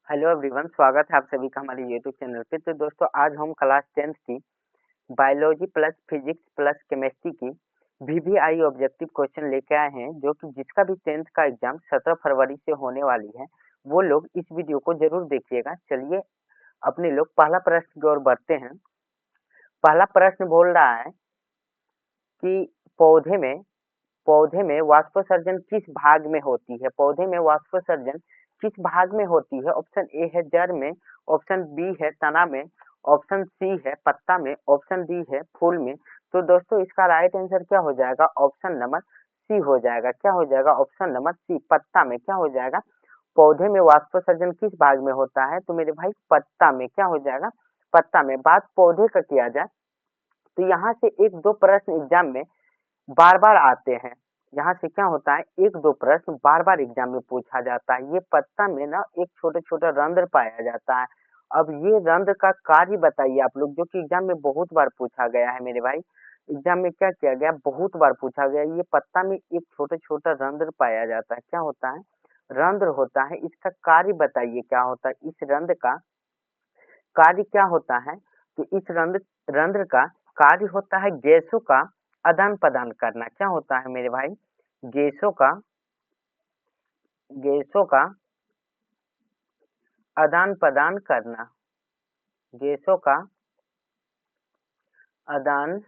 Hello everyone, स्वागत है आप सभी का हमारे यूट्यूब चैनल पे। तो दोस्तों आज हम क्लास 10th की biology plus physics plus chemistry की वीवीआई ऑब्जेक्टिव क्वेश्चन लेके आए हैं, जो कि जिसका भी 10th का एग्जाम 17 फरवरी से होने वाली है, वो लोग इस वीडियो को जरूर देखिएगा। चलिए अपने लोग पहला प्रश्न की ओर बढ़ते हैं। पहला प्रश्न बोल रहा है कि पौधे में वाष्पोत्सर्जन किस भाग में होती है? पौधे में वाष्पोत्सर्जन किस भाग में होती है? ऑप्शन ए है जड़ में, ऑप्शन बी है तना में, ऑप्शन सी है पत्ता में, ऑप्शन डी है फूल में। तो दोस्तों इसका राइट आंसर क्या हो जाएगा? ऑप्शन नंबर सी हो जाएगा। क्या हो जाएगा? ऑप्शन नंबर सी, पत्ता में। क्या हो जाएगा? पौधे में वाष्पोत्सर्जन किस भाग में होता है? तो मेरे भाई पत्ता में। क्या हो जाएगा? पत्ता में। बात पौधे का किया जाए तो यहाँ से एक दो प्रश्न एग्जाम में बार-बार आते हैं। यहाँ से क्या होता है, 1-2 प्रश्न बार-बार एग्जाम में पूछा जाता है। ये पत्ता में ना एक छोटा-छोटा रंध्र पाया जाता है। अब ये रंध्र का कार्य बताइए आप लोग, जो कि एग्जाम में बहुत बार पूछा गया है मेरे भाई। एग्जाम में क्या किया गया, बहुत बार पूछा गया। ये पत्ता में एक छोटा-छोटा रंध्र पाया जाता है। क्या होता है? रंध्र होता है। इसका कार्य बताइए क्या होता है? इस रंध्र का कार्य क्या होता है? तो इस रंध्र रंध्र का कार्य होता है गैसों का आदान प्रदान करना। क्या होता है मेरे भाई? गैसों का गैसों का आदान प्रदान करना। गैसों का आदान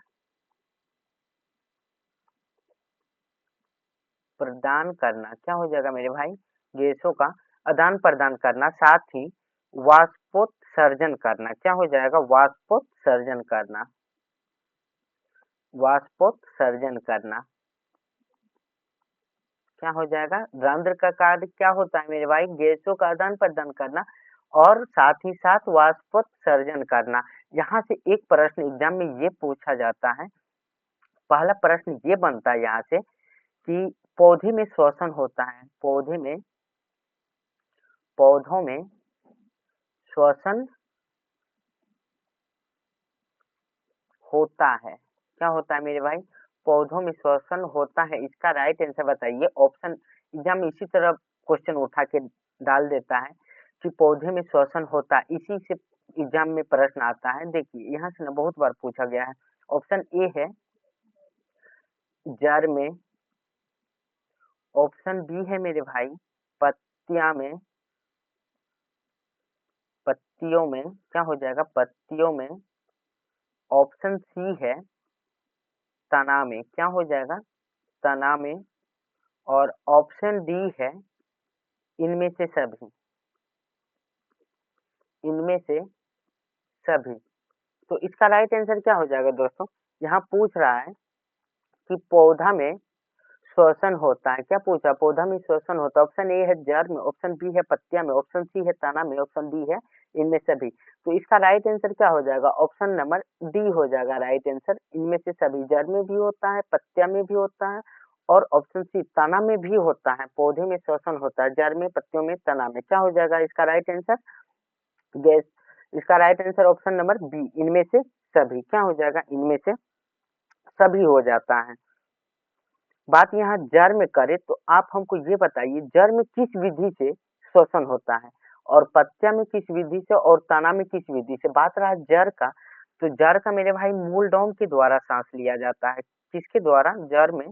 प्रदान करना। क्या हो जाएगा मेरे भाई? गैसों का आदान प्रदान करना, साथ ही वाष्पोत्सर्जन करना। क्या हो जाएगा? वाष्पोत्सर्जन करना। वाष्पोत्सर्जन करना क्या हो जाएगा? रंध्र का कार्य क्या होता है मेरे भाई? गैसों का आदान प्रदान करना और साथ ही साथ वाष्पोत्सर्जन करना। यहाँ से एक प्रश्न एग्जाम में ये पूछा जाता है। पहला प्रश्न ये बनता है यहाँ से कि पौधे में श्वसन होता है। पौधों में श्वसन होता है। क्या होता है मेरे भाई? पौधों में श्वसन होता है। इसका राइट आंसर बताइए। ऑप्शन एग्जाम में इसी तरह क्वेश्चन उठा के डाल देता है कि पौधे में श्वसन होता है। इसी से एग्जाम में प्रश्न आता है। देखिए यहाँ से ना बहुत बार पूछा गया है। ऑप्शन ए है जड़ में, ऑप्शन बी है मेरे भाई पत्तियां में, पत्तियों में। क्या हो जाएगा? पत्तियों में। ऑप्शन सी है तना में। क्या हो जाएगा? तना में। और ऑप्शन डी है इनमें से सभी। इनमें से सभी। तो इसका राइट आंसर क्या हो जाएगा दोस्तों? यहाँ पूछ रहा है कि पौधा में श्वसन होता है। क्या पूछा? पौधा में श्वसन होता है। ऑप्शन ए है जड़ में, ऑप्शन बी है पत्तियां में, ऑप्शन सी है तना में, ऑप्शन डी है इनमें सभी। तो इसका राइट आंसर क्या हो जाएगा? ऑप्शन नंबर डी हो जाएगा राइट आंसर। इनमें से सभी। जड़ में भी होता है, पत्तियां में भी होता है और ऑप्शन सी तना में भी होता है। पौधे में श्वसन होता है जड़ में, पत्तियों में, तना में। क्या हो जाएगा इसका राइट आंसर? गैस। इसका right answer option number B, इनमें से सभी। क्या हो जाएगा? इनमें से सभी हो जाता है। बात यहाँ जड़ में करें तो आप हमको ये बताइए, जड़ में किस विधि से श्वसन होता है और पत्तियां में किस विधि से और तना में किस विधि से? बात रहा जड़ का, तो जड़ का मेरे भाई मूल डोम के द्वारा सांस लिया जाता है। किसके द्वारा? जड़ में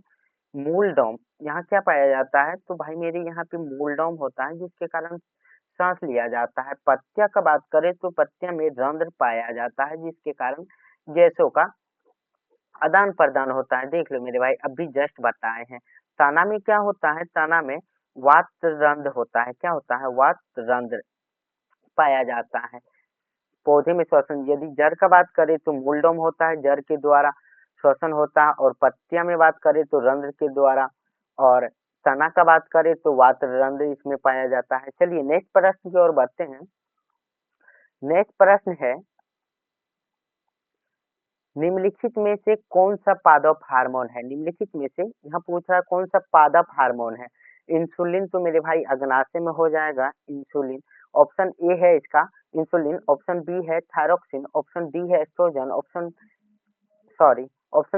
मूल डोम। यहाँ क्या पाया जाता है? तो भाई मेरे यहाँ पे मूल डोम होता है, जिसके कारण सांस लिया जाता है। पत्तियां का बात करें तो पत्तियां में रंध्र पाया जाता है, जिसके कारण गैसों का आदान प्रदान होता है। देख लो मेरे भाई, अभी जस्ट बताए हैं। तना में क्या होता है? तना में वात रंध्र होता है। क्या होता है? वात रंध्र पाया जाता है। पौधे में श्वसन, यदि जड़ का बात करें तो मूलडोम होता है, जड़ के द्वारा श्वसन होता है। और पत्तियां में बात करें तो रंध्र के द्वारा। और तना का बात करें तो वात रंध्र इसमें पाया जाता है। चलिए नेक्स्ट प्रश्न की ओर बढ़ते हैं। नेक्स्ट प्रश्न है, निम्नलिखित में से कौन सा पादप हार्मोन है? निम्नलिखित में से यहाँ पूछ रहा है कौन सा पादप हार्मोन है? इंसुलिन तो मेरे भाई अग्नाशय में हो जाएगा इंसुलिन। ऑप्शन ए है इसका इंसुलिन, ऑप्शन बी है थायरोक्सिन, ऑप्शन डी है एस्ट्रोजन, ऑप्शन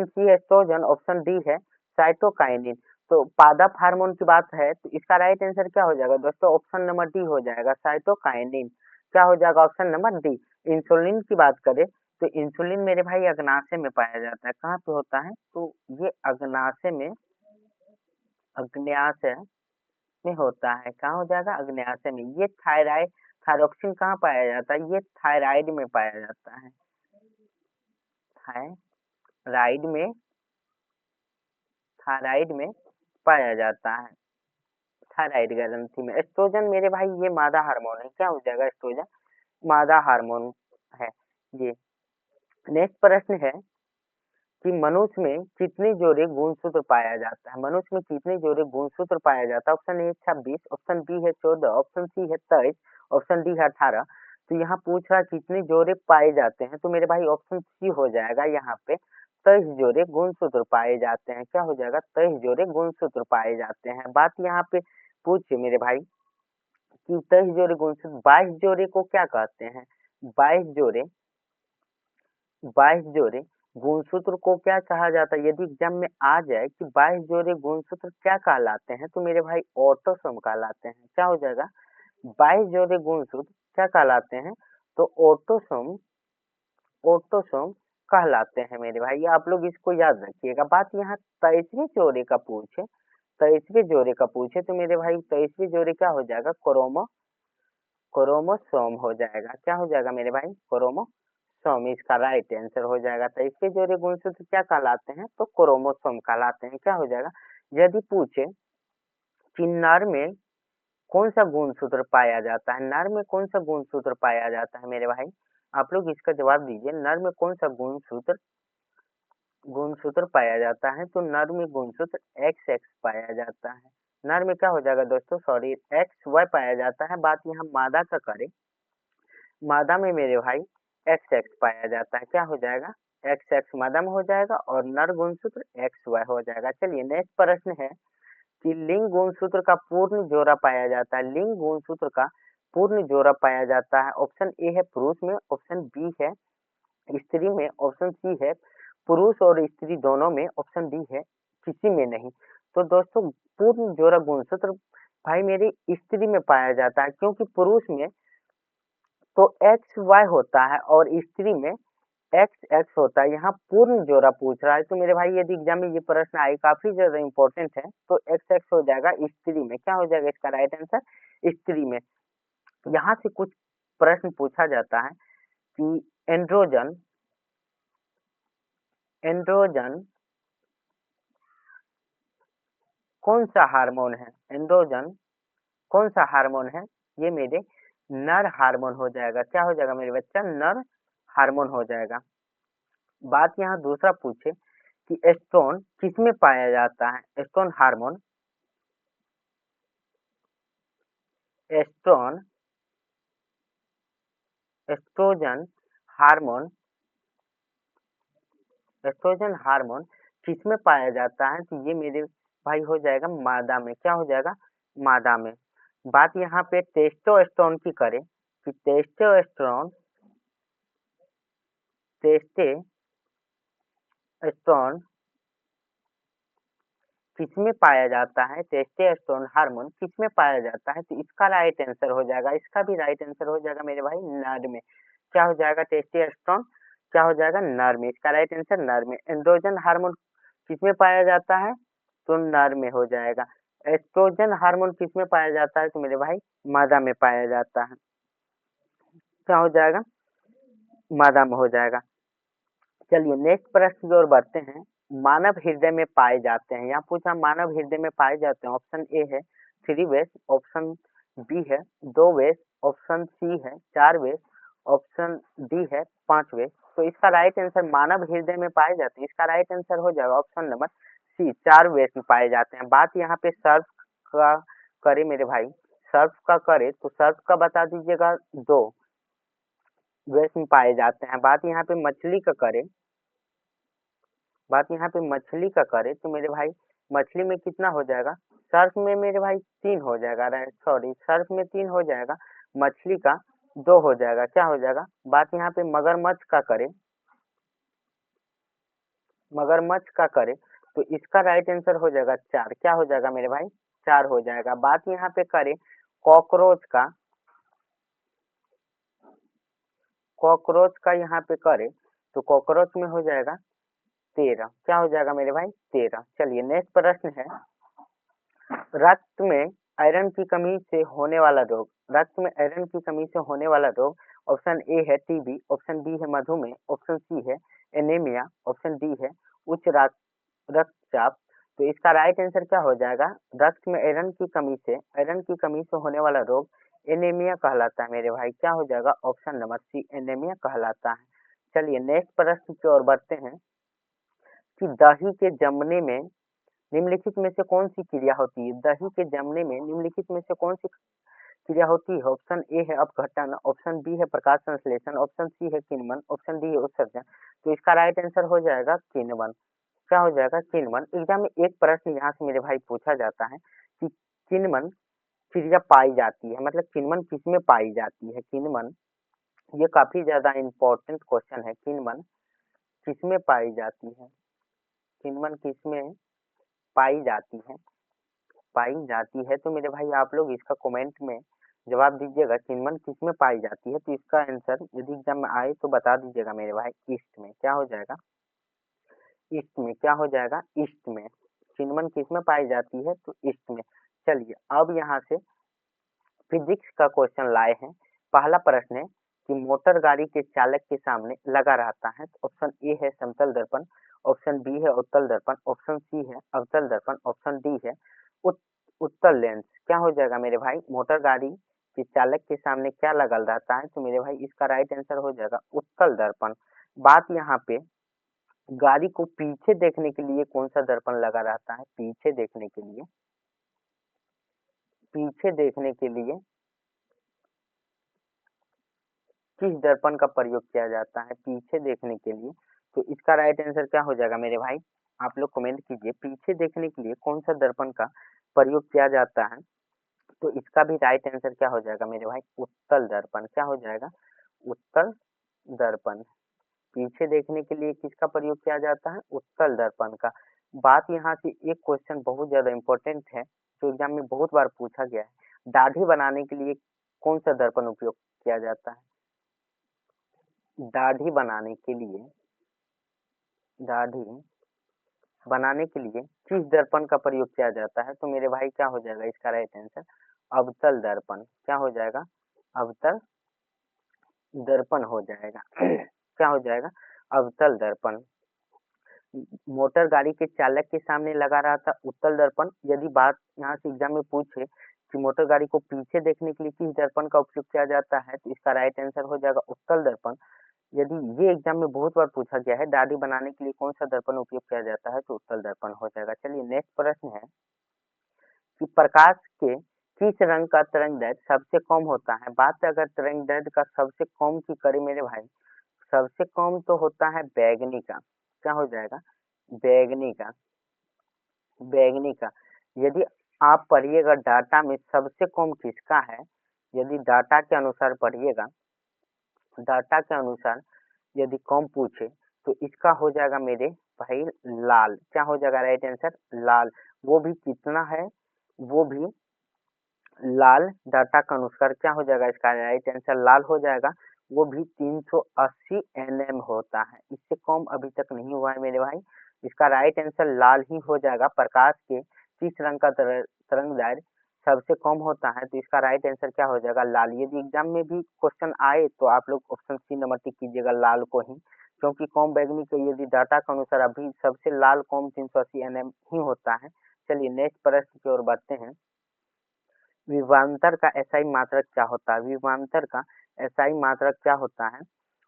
सी है एस्ट्रोजन, ऑप्शन डी है साइटोकाइनिन। तो पादप हार्मोन की बात है तो इसका राइट आंसर क्या हो जाएगा दोस्तों? ऑप्शन नंबर डी हो जाएगा, साइटोकाइनिन। क्या हो जाएगा? Option number D. इंसुलिन की बात करें तो इंसुलिन मेरे भाई अग्नाशय में पाया जाता है। कहाँ पे होता है? तो ये अग्नाशय में, अग्न्याशय में होता है। कहाँ हो जाएगा? अग्न्याशय में। ये थायराइड, थायरोक्सिन कहाँ पाया जाता है? ये थायराइड में पाया जाता है। थायराइड में, थायराइड में पाया जाता है, थायराइड ग्रंथि में। एस्ट्रोजन मेरे भाई ये मादा हार्मोन है। क्या हो जाएगा? एस्ट्रोजन मादा हार्मोन है ये। नेक्स्ट प्रश्न है कि मनुष्य में कितने जोड़े गुणसूत्र पाया जाता है? मनुष्य में कितने जोड़े गुणसूत्र पाया जाता है? ऑप्शन ए 26, ऑप्शन बी है 14, ऑप्शन सी है 23, ऑप्शन डी है 18। तो यहाँ पूछ रहा है कितने जोड़े पाए जाते हैं, तो मेरे भाई ऑप्शन सी हो जाएगा यहाँ पे। 23 जोड़े गुणसूत्र पाए जाते हैं। क्या हो जाएगा? 23 जोड़े गुणसूत्र पाए जाते हैं। बात यहाँ पे पूछे मेरे भाई कि 23 जोड़े गुणसूत्र, 22 जोड़े को क्या कहते हैं? 22 जोड़े, 22 जोड़े गुणसूत्र को क्या कहा जाता है? यदि एग्जाम में आ जाए कि 22 जोड़े गुणसूत्र क्या कहलाते हैं, तो मेरे भाई ऑटोसोम कहलाते हैं। क्या हो जाएगा? 22 जोड़े गुणसूत्र क्या कहलाते हैं? तो ऑटोसोम, ऑटोसोम कहलाते हैं मेरे भाई। आप लोग इसको याद रखिएगा। बात यहाँ 23वें जोड़े का पूछे, 23वें जोड़े का पूछे तो मेरे भाई 23वें जोड़े क्या हो जाएगा? क्रोमोसोम हो जाएगा। क्या हो जाएगा मेरे भाई? क्रोमोसोम इसका राइट आंसर हो जाएगा। तो इसके जोड़े गुणसूत्र क्या कहलाते हैं? तो क्रोमोसोम कहलाते हैं। क्या हो जाएगा? यदि पूछे कि नर में कौन सा गुणसूत्र पाया जाता है, नर में कौन सा गुणसूत्र पाया जाता है मेरे भाई? आप लोग इसका जवाब दीजिए। नर में कौन सा गुणसूत्र, गुणसूत्र पाया जाता है? तो नर में गुणसूत्र XX पाया जाता है। नर में क्या हो जाएगा दोस्तों? सॉरी, XY पाया जाता है। बात यहाँ मादा का करें, मादा में मेरे भाई XX पाया जाता है। क्या हो जाएगा? XX मादा में हो जाएगा और नर गुणसूत्र XY हो जाएगा। चलिए नेक्स्ट प्रश्न है कि लिंग गुणसूत्र का पूर्ण जोड़ा पाया जाता है। लिंग गुणसूत्र का पूर्ण जोड़ा पाया जाता है। ऑप्शन ए है पुरुष में, ऑप्शन बी है स्त्री में, ऑप्शन सी है पुरुष और स्त्री दोनों में, ऑप्शन डी है किसी में नहीं। तो दोस्तों पूर्ण जोड़ा गुणसूत्र भाई मेरी स्त्री में पाया जाता है, क्योंकि पुरुष में तो XY होता है और स्त्री में XX होता है। यहाँ पूर्ण जोड़ा पूछ रहा है तो मेरे भाई यदि एग्जाम में ये प्रश्न आए, काफी ज्यादा इंपॉर्टेंट है, तो XX हो जाएगा स्त्री में। क्या हो जाएगा इसका राइट आंसर? स्त्री में। यहाँ से कुछ प्रश्न पूछा जाता है कि एंड्रोजन, एंड्रोजन कौन सा हार्मोन है? एंड्रोजन कौन सा हार्मोन है? ये मेरे नर हार्मोन हो जाएगा। क्या हो जाएगा मेरे बच्चा? नर हार्मोन हो जाएगा। बात यहाँ दूसरा पूछे कि एस्ट्रोन किसमें पाया जाता है? Estrone hormone, estrone, estrogen hormone, estrogen hormone किसमें पाया जाता है? तो ये मेरे भाई हो जाएगा मादा में। क्या हो जाएगा? मादा में। बात यहाँ पे टेस्टोस्टेरोन की करें कि टेस्टोस्टेरोन, टेस्टोस्टेरोन किसमें पाया जाता है? टेस्टोस्टेरोन हार्मोन किसमें पाया जाता है? तो इसका राइट आंसर हो जाएगा, इसका भी राइट आंसर हो जाएगा मेरे भाई नर में। क्या हो जाएगा? टेस्टोस्टेरोन क्या हो जाएगा? नर में। इसका राइट आंसर नर में। एंड्रोजन हार्मोन किसमें पाया जाता है? तो नर में हो जाएगा। एस्ट्रोजन हार्मोन किसमें पाया जाता है? तो मेरे भाई मादा में पाया जाता है। क्या हो जाएगा? मादा में हो जाएगा। चलिए नेक्स्ट प्रश्न की ओर बढ़ते हैं। मानव हृदय में पाए जाते हैं, यहाँ पूछा मानव हृदय में पाए जाते हैं। ऑप्शन ए है 3 वेस, ऑप्शन बी है 2 वेस, ऑप्शन सी है 4 वेस, ऑप्शन डी है 5 वेस। तो इसका राइट आंसर मानव हृदय में पाए जाते हैं, इसका राइट आंसर हो जाएगा ऑप्शन नंबर सी, 4 वेस में पाए जाते हैं। बात यहाँ पे सर्फ का करे मेरे भाई, सर्फ का करे तो सर्फ का बता दीजिएगा 2 वेस में पाए जाते हैं। बात यहाँ पे मछली का करे, बात यहाँ पे मछली का करे तो मेरे भाई मछली में कितना हो जाएगा? सर्फ में मेरे भाई 3 हो जाएगा, सॉरी सर्फ में 3 हो जाएगा, मछली का 2 हो जाएगा। क्या हो जाएगा? बात यहाँ पे मगरमच्छ का करे, मगरमच्छ का करे तो इसका राइट आंसर हो जाएगा 4। क्या हो जाएगा मेरे भाई? 4 हो जाएगा। बात यहाँ पे करें कॉकरोच का, यहाँ पे करें तो कॉकरोच में हो जाएगा 13। क्या हो जाएगा मेरे भाई? 13। चलिए नेक्स्ट प्रश्न है, रक्त में आयरन की कमी से होने वाला रोग। रक्त में आयरन की कमी से होने वाला रोग, ऑप्शन ए है टीबी, ऑप्शन बी है मधुमेह, ऑप्शन सी है एनीमिया, ऑप्शन डी है उच्च रक्तचाप। तो इसका राइट आंसर क्या हो जाएगा? रक्त में आयरन की कमी से होने वाला रोग एनीमिया कहलाता है मेरे भाई। क्या हो जाएगा? ऑप्शन नंबर सी एनीमिया कहलाता है। चलिए नेक्स्ट प्रश्न की ओर बढ़ते हैं कि दही के जमने में निम्नलिखित में से कौन सी क्रिया होती है? दही के जमने में निम्नलिखित में से कौन सी क्रिया होती है? ऑप्शन ए है अपघटन, ऑप्शन बी है प्रकाश संश्लेषण, ऑप्शन सी है किण्वन, ऑप्शन डी है उत्सर्जन। तो इसका राइट आंसर हो जाएगा किण्वन। क्या हो जाएगा? किण्वन। एग्जाम में एक प्रश्न यहाँ से मेरे भाई पूछा जाता है कि किण्वन क्रिया पाई जाती है, मतलब किण्वन किसमें पाई जाती है? किण्वन, ये काफी ज्यादा इंपॉर्टेंट क्वेश्चन है। किण्वन किसमें पाई जाती है? किण्वन किसमें पाई जाती है? तो मेरे भाई आप लोग इसका कमेंट में जवाब दीजिएगा, किण्वन किसमें पाई जाती है। तो इसका आंसर यदि एग्जाम में आए तो बता दीजिएगा मेरे भाई, ईस्ट में। क्या हो जाएगा? ईस्ट में। क्या हो जाएगा? ईस्ट में। किण्वन किसमें पाई जाती है? तो ईस्ट में। चलिए अब यहाँ से फिजिक्स का क्वेश्चन लाए हैं। पहला प्रश्न है कि मोटर गाड़ी के चालक के सामने लगा रहता है। तो ऑप्शन ए है समतल दर्पण, ऑप्शन बी है उत्तल दर्पण, ऑप्शन सी है अवतल दर्पण, ऑप्शन डी है उत्तल लेंस। क्या हो जाएगा मेरे भाई? मोटर गाड़ी के चालक के सामने क्या लगा रहता है? तो मेरे भाई इसका राइट आंसर हो जाएगा उत्तल दर्पण। बात यहाँ पे गाड़ी को पीछे देखने के लिए कौन सा दर्पण लगा रहता है? पीछे देखने के लिए, किस दर्पण का प्रयोग किया जाता है पीछे देखने के लिए? तो इसका राइट आंसर क्या हो जाएगा मेरे भाई? आप लोग कमेंट कीजिए, पीछे देखने के लिए कौन सा दर्पण का प्रयोग किया जाता है? तो इसका भी राइट आंसर क्या हो जाएगा मेरे भाई? उत्तल दर्पण। क्या हो जाएगा? उत्तल दर्पण। पीछे देखने के लिए किसका प्रयोग किया जाता है? उत्तल दर्पण का। बात यहाँ से एक क्वेश्चन बहुत ज्यादा इंपॉर्टेंट है, जो एग्जाम में बहुत बार पूछा गया है। दाढ़ी बनाने के लिए कौन सा दर्पण उपयोग किया जाता है? दाढ़ी बनाने के लिए, दाढ़ी बनाने के लिए किस दर्पण का प्रयोग किया जाता है? तो मेरे भाई क्या हो जाएगा इसका राइट आंसर? अवतल दर्पण। क्या हो जाएगा? अवतल दर्पण हो जाएगा। क्या हो जाएगा? अवतल दर्पण। मोटर गाड़ी के चालक के सामने लगा रहा था उत्तल दर्पण। यदि बात यहाँ से एग्जाम में पूछे कि मोटर गाड़ी को पीछे देखने के लिए किस दर्पण का उपयोग किया जाता है, तो इसका राइट आंसर हो जाएगा उत्तल दर्पण। यदि ये एग्जाम में बहुत बार पूछा गया है दाढ़ी बनाने के लिए कौन सा दर्पण उपयोग किया जाता है, तो उत्तल दर्पण हो जाएगा। चलिए नेक्स्ट प्रश्न है कि प्रकाश के किस रंग का तरंग दैर्ध्य सबसे कम होता है? बात अगर तरंग दैर्ध्य का सबसे कम की करें मेरे भाई, सबसे कम तो होता है बैगनी का। क्या हो जाएगा? बैगनी का। यदि आप पढ़िएगा डाटा में सबसे कम किसका है, यदि डाटा के अनुसार पढ़िएगा, डाटा के अनुसार यदि कम पूछे तो इसका हो जाएगा मेरे भाई लाल। क्या हो जाएगा राइट आंसर? लाल। वो भी कितना है? वो भी लाल। डाटा के अनुसार क्या हो जाएगा इसका राइट आंसर? लाल हो जाएगा। वो भी 380 nm होता है, इससे कम अभी तक नहीं हुआ है मेरे भाई। इसका राइट आंसर लाल ही हो जाएगा। प्रकाश के किस रंग का तरंग दैर्ध्य सबसे कम होता है, तो इसका राइट आंसर क्या हो जाएगा? लाल। यदि एग्जाम में भी क्वेश्चन आए तो आप लोग ऑप्शन सी नंबर टिक कीजिएगा, लाल को ही, क्योंकि कम बैगनी के यदि डाटा के अनुसार अभी सबसे लाल कम 380 nm ही होता है। चलिए नेक्स्ट प्रश्न की ओर बढ़ते हैं। विभवांतर का एसआई मात्रक क्या होता है? विभवांतर का एसआई मात्रक क्या होता है?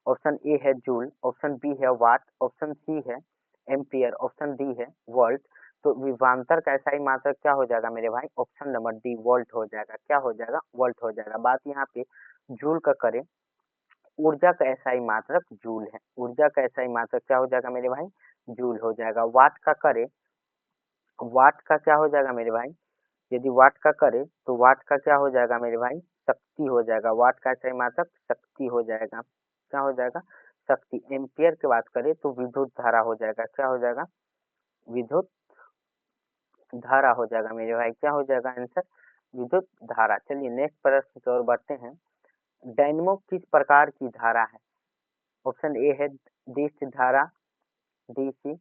ऑप्शन ए है जूल, ऑप्शन बी है वाट, ऑप्शन सी है एम्पियर, ऑप्शन डी है वोल्ट। तो विभवांतर का एसआई मात्रक क्या हो जाएगा मेरे भाई? ऑप्शन नंबर डी वोल्ट हो जाएगा। क्या हो जाएगा? वोल्ट हो जाएगा। बात यहाँ पे जूल का करें, ऊर्जा का एसआई मात्रक जूल है। ऊर्जा का एसआई मात्रक क्या हो जाएगा मेरे भाई? जूल हो जाएगा। वाट का करें, वाट का क्या हो जाएगा मेरे भाई? यदि वाट का करें तो वाट का क्या हो जाएगा मेरे भाई? शक्ति हो जाएगा। वाट का सही मात्रक शक्ति हो जाएगा। क्या हो जाएगा? शक्ति। एम्पियर की बात करें तो विद्युत धारा हो जाएगा। क्या हो जाएगा? विद्युत धारा हो जाएगा मेरे भाई। क्या हो जाएगा आंसर? विद्युत धारा। चलिए नेक्स्ट प्रश्न की ओर बढ़ते हैं। डायनेमो किस प्रकार की धारा है? ऑप्शन ए है दिष्ट धारा, डीसी।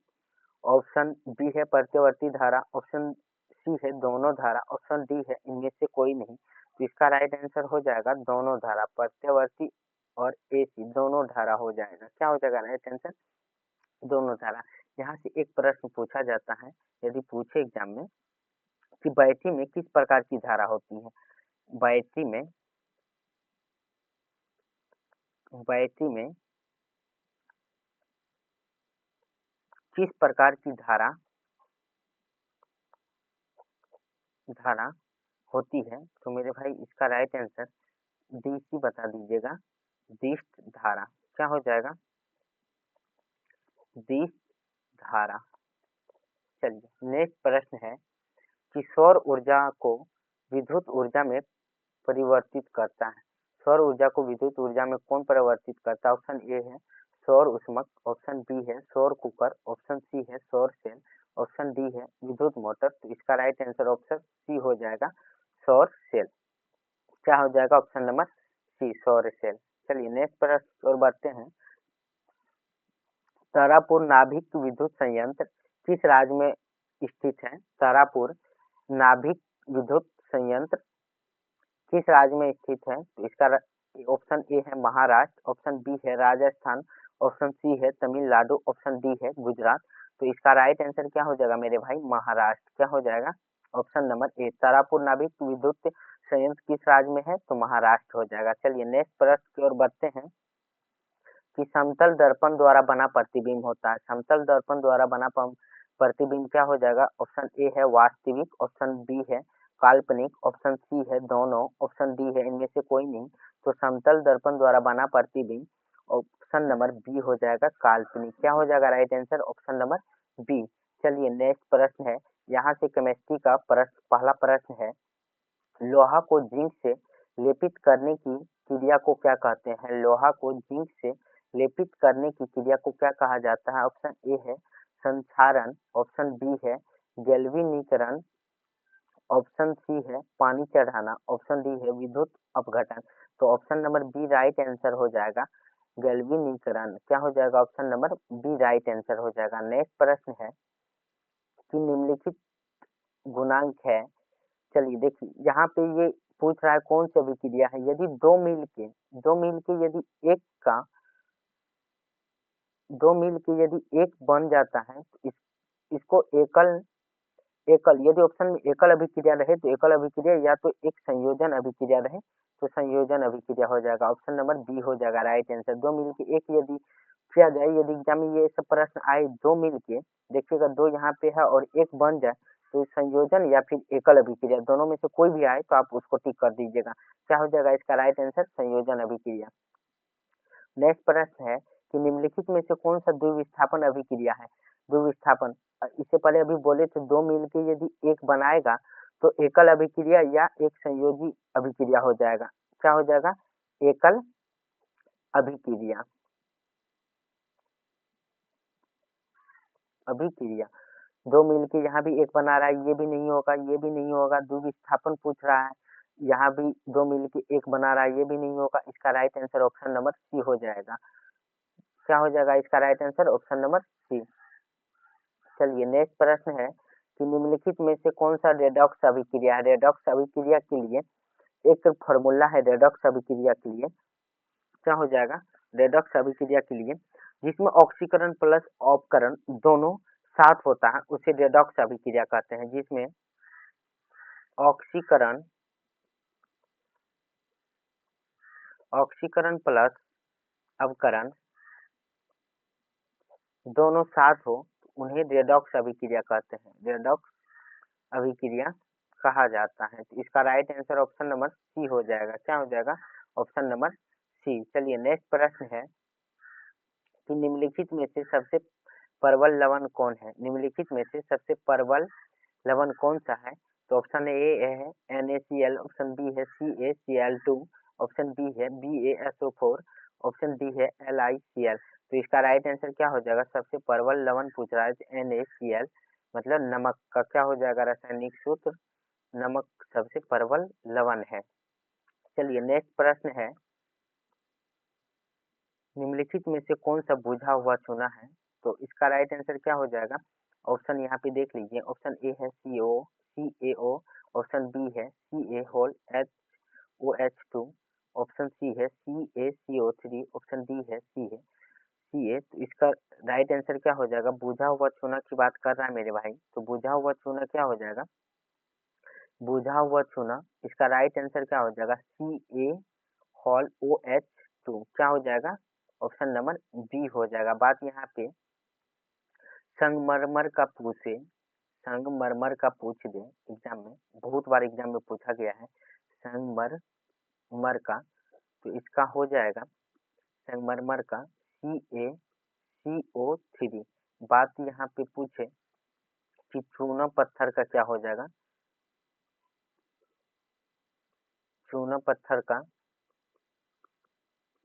ऑप्शन बी है प्रत्यवर्ती धारा, ऑप्शन सी है दोनों धारा, ऑप्शन डी है इनमें से कोई नहीं। तो इसका राइट आंसर हो जाएगा दोनों धारा, प्रत्यवर्ती और एसी दोनों धारा हो जाएगा। क्या हो जाएगा राइट आंसर? दोनों धारा। यहाँ से एक प्रश्न पूछा जाता है, यदि पूछे एग्जाम में, कि बैटरी में किस प्रकार की धारा होती है? बैटरी में किस प्रकार की धारा होती है? तो मेरे भाई इसका राइट आंसर डीसी बता दीजिएगा, दिष्ट धारा। क्या हो जाएगा? दिष्ट धारा। चलिए नेक्स्ट प्रश्न है कि सौर ऊर्जा को विद्युत ऊर्जा में परिवर्तित करता है। सौर ऊर्जा को विद्युत ऊर्जा में कौन परिवर्तित करता है? ऑप्शन ए है सौर ऊष्मक, ऑप्शन बी है सौर कुकर, ऑप्शन सी है सौर सेल, ऑप्शन डी है विद्युत मोटर। तो इसका राइट आंसर ऑप्शन सी हो जाएगा, सौर सेल। क्या हो जाएगा? ऑप्शन नंबर सी, सौर सेल। चलिए नेक्स्ट प्रश्न और बढ़ते हैं। तारापुर नाभिक विद्युत संयंत्र किस राज्य में स्थित है? तारापुर नाभिक विद्युत संयंत्र किस राज्य में स्थित है? तो इसका ऑप्शन ए है महाराष्ट्र, ऑप्शन बी है राजस्थान, ऑप्शन सी है तमिलनाडु, ऑप्शन डी है गुजरात। तो इसका राइट आंसर क्या हो जाएगा मेरे भाई? महाराष्ट्र। क्या हो जाएगा? ऑप्शन नंबर ए, तारापुर नाभिक विद्युत संयंत्र किस राज्य में है? तो महाराष्ट्र हो जाएगा। चलिए नेक्स्ट प्रश्न की ओर बढ़ते हैं कि समतल दर्पण द्वारा बना प्रतिबिंब होता है। समतल दर्पण द्वारा बना प्रतिबिंब क्या हो जाएगा? ऑप्शन ए है वास्तविक, ऑप्शन बी है काल्पनिक, ऑप्शन सी है दोनों, ऑप्शन डी है इनमें से कोई नहीं। तो समतल दर्पण द्वारा बना प्रतिबिंब ऑप्शन नंबर बी हो जाएगा, काल्पनिक। क्या हो जाएगा right answer? Option number B. चलिए नेक्स्ट प्रश्न है, यहाँ से केमिस्ट्री का प्रश्न, पहला प्रश्न है, लोहा को जिंक से लेपित करने की क्रिया को क्या कहते हैं? लोहा को जिंक से लेपित करने की क्रिया को क्या कहा जाता है? ऑप्शन ए है संक्षारण, ऑप्शन बी है गैल्वेनीकरण, ऑप्शन सी है पानी चढ़ाना, ऑप्शन डी है विद्युत अपघटन। तो option number B right answer हो जाएगा, गैल्वेनीकरण। क्या हो जाएगा? Option number B right answer हो जाएगा। नेक्स्ट प्रश्न है कि निम्नलिखित गुणांक है। चलिए देखिए यहाँ पे ये पूछ रहा है कौन सी अभिक्रिया है। यदि दो मिल के यदि एक का दो मिल के यदि एक बन जाता है तो इसको एकल एकल यदि ऑप्शन में एकल अभिक्रिया रहे तो एकल अभिक्रिया, या तो एक संयोजन अभिक्रिया रहे तो संयोजन अभिक्रिया हो जाएगा। ऑप्शन नंबर बी हो जाएगा राइट आंसर। दो मिल के एक यदि किया जाए, यदि एग्जाम में ये सब प्रश्न आए दो मिल के, देखिएगा दो यहाँ पे है और एक बन जाए तो संयोजन या फिर एकल अभिक्रिया दोनों में से कोई भी आए तो आप उसको टिक कर दीजिएगा। क्या हो जाएगा इसका राइट आंसर? संयोजन अभिक्रिया। नेक्स्ट प्रश्न है कि निम्नलिखित में से कौन सा द्विविस्थापन अभिक्रिया है? द्विविस्थापन, इससे पहले अभी बोले थे दो मिल के यदि एक बनाएगा तो एकल अभिक्रिया या एक संयोजी अभिक्रिया हो जाएगा। क्या हो जाएगा? एकल अभिक्रिया। अभिक्रिया दो मिल के यहाँ भी एक बना रहा है, ये भी नहीं होगा, ये भी नहीं होगा। द्विविस्थापन पूछ रहा है, यहाँ भी दो मिल के एक बना रहा है, ये भी नहीं होगा। इसका right answer option number C हो जाएगा। क्या हो जाएगा इसका right answer? Option number C. चलिए नेक्स्ट प्रश्न है कि निम्नलिखित में से कौन सा रेडॉक्स अभिक्रिया है? रेडॉक्स अभिक्रिया के लिए एक फॉर्मूला है रेडॉक्स अभिक्रिया के लिए। क्या हो जाएगा? रेडॉक्स अभिक्रिया के लिए जिसमें ऑक्सीकरण प्लस अपकरण दोनों साथ होता है उसे रेडॉक्स अभिक्रिया कहते हैं। जिसमें ऑक्सीकरण ऑक्सीकरण प्लस अपकरण दोनों साथ हो उन्हें रेडॉक्स अभिक्रिया कहते हैं, रेडॉक्स अभिक्रिया कहा जाता है। तो इसका right answer option number C हो जाएगा। क्या हो जाएगा? Option number C. चलिए नेक्स्ट प्रश्न है कि निम्नलिखित में से सबसे प्रबल लवण कौन है? निम्नलिखित में से सबसे प्रबल लवण कौन सा है? तो ऑप्शन ए है NaCl, ऑप्शन बी है CaCl2, ऑप्शन बी है BaSO4, ऑप्शन डी है LiCl। तो इसका राइट आंसर क्या हो जाएगा? सबसे प्रबल लवण पूछ रहा है NaCl। मतलब नमक का क्या हो जाएगा रासायनिक सूत्र, नमक सबसे प्रबल लवण है। चलिए नेक्स्ट प्रश्न है, निम्नलिखित में से कौन सा बुझा हुआ चूना है? तो इसका राइट आंसर क्या हो जाएगा? ऑप्शन यहाँ पे देख लीजिए, ऑप्शन ए है CaO, ऑप्शन बी है CaOH2, ऑप्शन सी है CaCO3, ऑप्शन डी है Ca। तो इसका राइट आंसर क्या हो जाएगा? बुझा हुआ चूना की बात कर रहा है मेरे भाई, तो बुझा हुआ चूना क्या हो जाएगा? बुझा हुआ चूना, इसका राइट आंसर क्या हो जाएगा? CaOH2 क्या हो जाएगा? ऑप्शन नंबर बी हो जाएगा। बात यहाँ पे संगमरमर का पूछे, संगमरमर का पूछ दे एग्जाम में, बहुत बार एग्जाम में पूछा गया है संगमरमर का, तो इसका हो जाएगा संगमरमर का CaCO3। बात यहाँ पे पूछे कि चूना पत्थर का क्या हो जाएगा? चूना पत्थर का,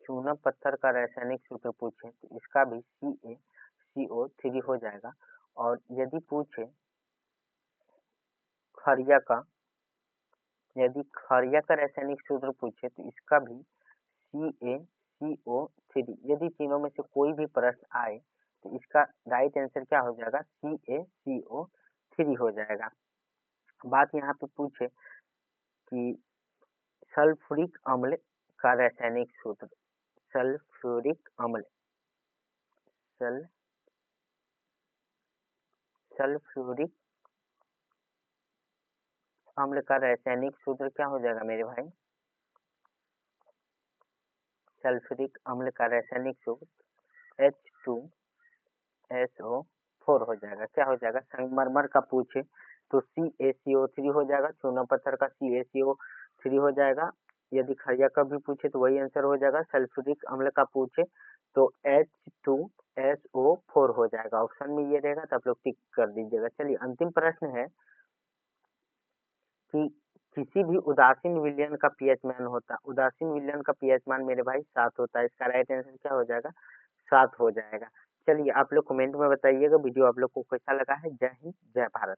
चूना पत्थर का रासायनिक सूत्र पूछे तो इसका भी CaCO3 हो जाएगा। और यदि पूछे खरिया का, यदि खरिया का रासायनिक सूत्र पूछे तो इसका भी CaCO3। यदि तीनों में से कोई भी प्रश्न आए तो इसका राइट आंसर क्या हो जाएगा? CaCO3 हो जाएगा। बात यहाँ पे पूछे कि सल्फ्यूरिक अम्ल का रासायनिक सूत्र, सल्फ्यूरिक अम्ल, सल्फ्यूरिक अम्ल का रासायनिक सूत्र क्या हो जाएगा मेरे भाई? सल्फ्यूरिक अम्ल का रासायनिक सूत्र H2SO4 हो जाएगा। क्या हो जाएगा? संगमरमर का पूछे तो CaCO3 हो जाएगा, चूना पत्थर का CaCO3 हो जाएगा। यदि खरिया का भी पूछे तो वही आंसर हो जाएगा। सल्फ्यूरिक अम्ल का पूछे तो H2SO4 हो जाएगा। ऑप्शन में ये रहेगा तो आप लोग टिक कर दीजिएगा। चलिए अंतिम प्रश्न है कि किसी भी उदासीन विलयन का पीएच मान होता है, उदासीन विलयन का पीएच मान मेरे भाई 7 होता है। इसका राइट आंसर क्या हो जाएगा? 7 हो जाएगा। चलिए आप लोग कमेंट में बताइएगा वीडियो आप लोग को कैसा लगा है। जय हिंद, जय भारत।